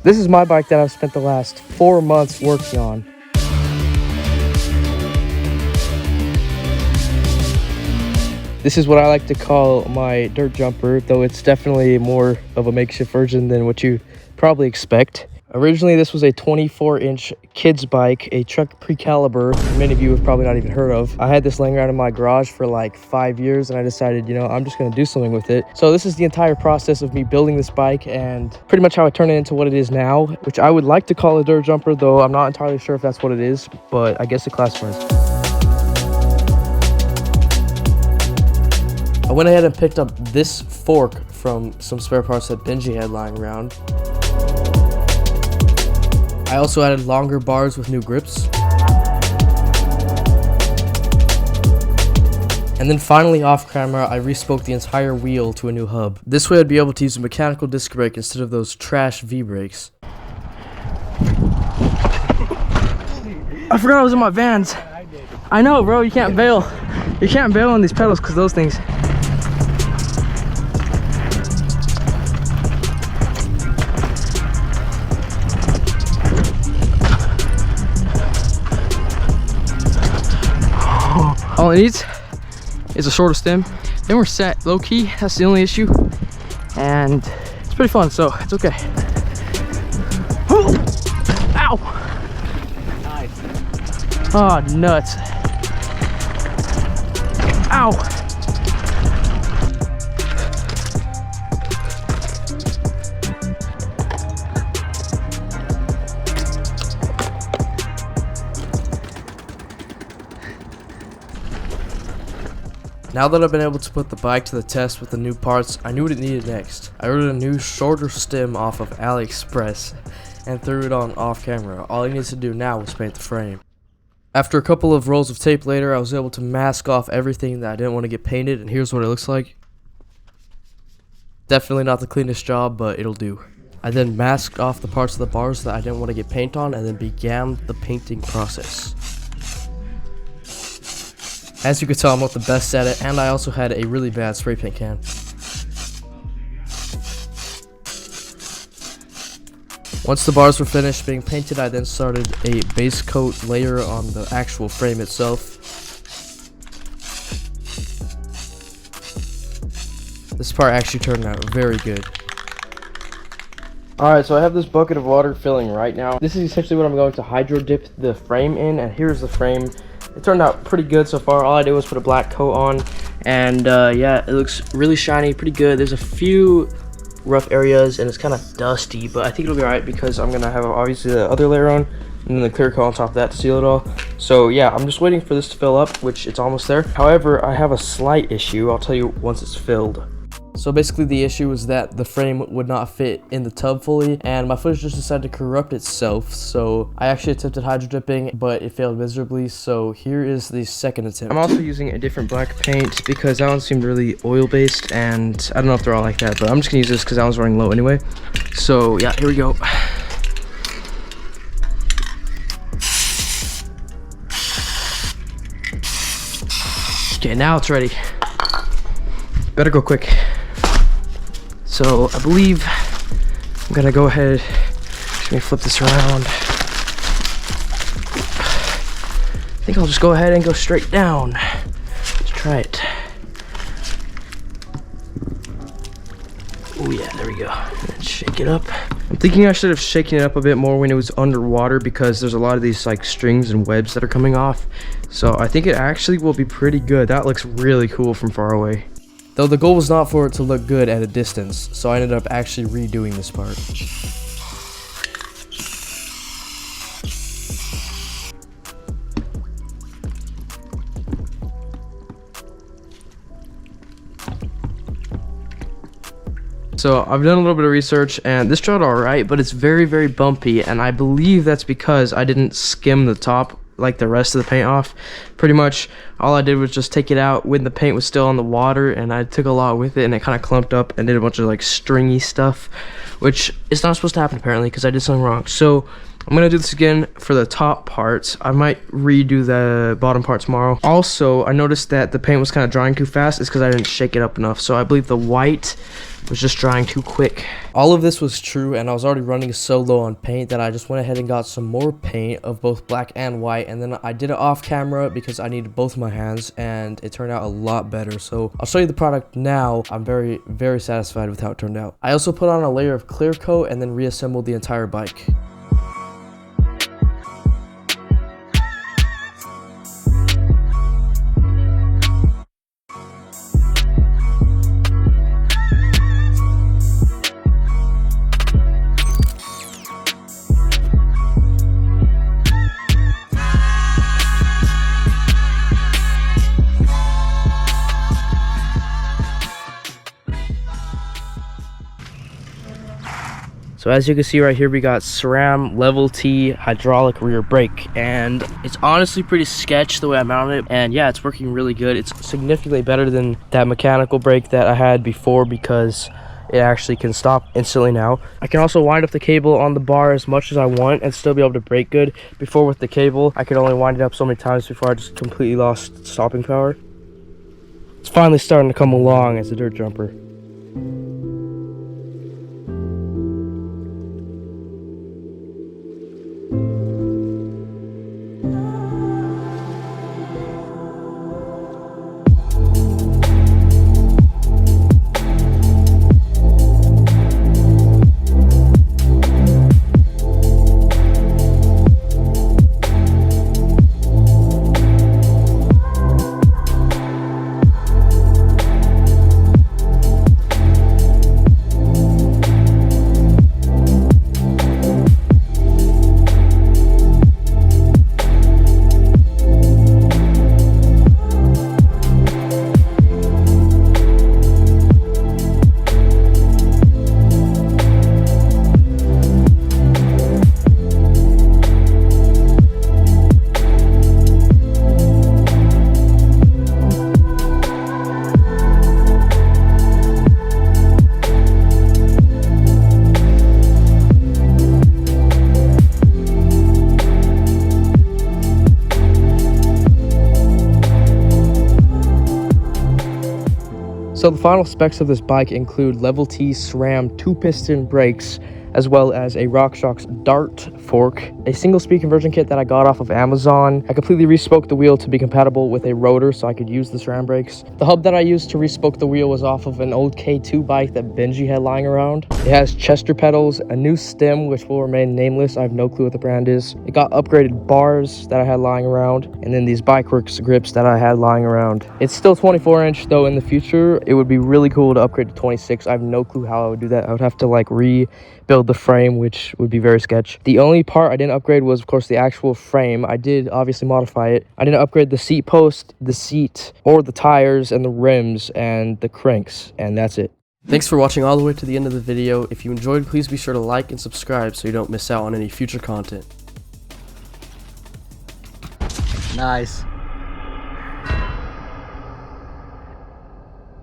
This is my bike that I've spent the last 4 months working on. This is what I like to call my dirt jumper, though it's definitely more of a makeshift version than what you probably expect. Originally, this was a 24-inch kids bike, a Truck Pre-Caliber, many of you have probably not even heard of. I had this laying around in my garage for like 5 years, and I decided, I'm just gonna do something with it. So this is the entire process of me building this bike and pretty much how I turned it into what it is now, which I would like to call a dirt jumper, though I'm not entirely sure if that's what it is, but I guess it classifies. I went ahead and picked up this fork from some spare parts that Benji had lying around. I also added longer bars with new grips. And then finally off camera, I respoked the entire wheel to a new hub. This way I'd be able to use a mechanical disc brake instead of those trash V-brakes. I forgot I was in my Vans. I know, bro, you can't bail. You can't bail on these pedals because those things. All it needs is a shorter stem. Then we're set. Low key, that's the only issue. And it's pretty fun, so it's okay. Ow! Nice. Oh, nuts. Ow! Now that I've been able to put the bike to the test with the new parts, I knew what it needed next. I ordered a new shorter stem off of AliExpress and threw it on off camera. All I needed to do now was paint the frame. After a couple of rolls of tape later, I was able to mask off everything that I didn't want to get painted, and here's what it looks like. Definitely not the cleanest job, but it'll do. I then masked off the parts of the bars that I didn't want to get paint on and then began the painting process. As you can tell, I'm not the best at it, and I also had a really bad spray paint can. Once the bars were finished being painted, I then started a base coat layer on the actual frame itself. This part actually turned out very good. Alright, so I have this bucket of water filling right now. This is essentially what I'm going to hydro dip the frame in, and here's the frame. It turned out pretty good so far. All I did was put a black coat on, and yeah, it looks really shiny, pretty good. There's a few rough areas, and it's kind of dusty, but I think it'll be alright because I'm gonna have obviously the other layer on, and then the clear coat on top of that to seal it all. So yeah, I'm just waiting for this to fill up, which it's almost there. However, I have a slight issue. I'll tell you once it's filled. So basically the issue was that the frame would not fit in the tub fully, and my footage just decided to corrupt itself. So I actually attempted hydro dipping, but it failed miserably. So here is the second attempt. I'm also using a different black paint because that one seemed really oil based, and I don't know if they're all like that, but I'm just gonna use this because I was running low anyway. So yeah, here we go. Okay, now it's ready. Better go quick. So I believe I'm gonna go ahead, let me flip this around. I think I'll just go ahead and go straight down. Let's try it. Oh yeah, there we go. Let's shake it up. I'm thinking I should have shaken it up a bit more when it was underwater because there's a lot of these like strings and webs that are coming off. So I think it actually will be pretty good. That looks really cool from far away. Though the goal was not for it to look good at a distance, so I ended up actually redoing this part. So I've done a little bit of research, and this turned out alright, but it's very, very bumpy, and I believe that's because I didn't skim the top like the rest of the paint off. Pretty much all I did was just take it out when the paint was still on the water, and I took a lot with it, and it kind of clumped up and did a bunch of like stringy stuff, which is not supposed to happen apparently because I did something wrong. So I'm gonna do this again for the top parts. I might redo the bottom part tomorrow. Also, I noticed that the paint was kind of drying too fast. It's because I didn't shake it up enough. So I believe the white was just drying too quick. All of this was true, and I was already running so low on paint that I just went ahead and got some more paint of both black and white, and then I did it off camera because I needed both my hands, and it turned out a lot better. So I'll show you the product now. I'm very, very satisfied with how it turned out. I also put on a layer of clear coat and then reassembled the entire bike. So as you can see right here, we got SRAM Level T hydraulic rear brake, and it's honestly pretty sketch the way I mounted it, and yeah, it's working really good. It's significantly better than that mechanical brake that I had before because it actually can stop instantly now. I can also wind up the cable on the bar as much as I want and still be able to brake good. Before with the cable, I could only wind it up so many times before I just completely lost stopping power. It's finally starting to come along as a dirt jumper. So the final specs of this bike include Level T SRAM 2-piston brakes, as well as a RockShox Dart fork, a single speed conversion kit that I got off of Amazon. I completely respoke the wheel to be compatible with a rotor so I could use the SRAM brakes. The hub that I used to respoke the wheel was off of an old K2 bike that Benji had lying around. It has Chester pedals, a new stem which will remain nameless. I have no clue what the brand is. It got upgraded bars that I had lying around, and then these Bikeworks grips that I had lying around. It's still 24-inch though. In the future it would be really cool to upgrade to 26. I have no clue how I would do that. I would have to like rebuild the frame, which would be very sketch. The only part I didn't upgrade was of course the actual frame. I did obviously modify it. I didn't upgrade the seat post, the seat, or the tires and the rims and the cranks, and that's it. Thanks for watching all the way to the end of the video. If you enjoyed, please be sure to like and subscribe so you don't miss out on any future content. Nice.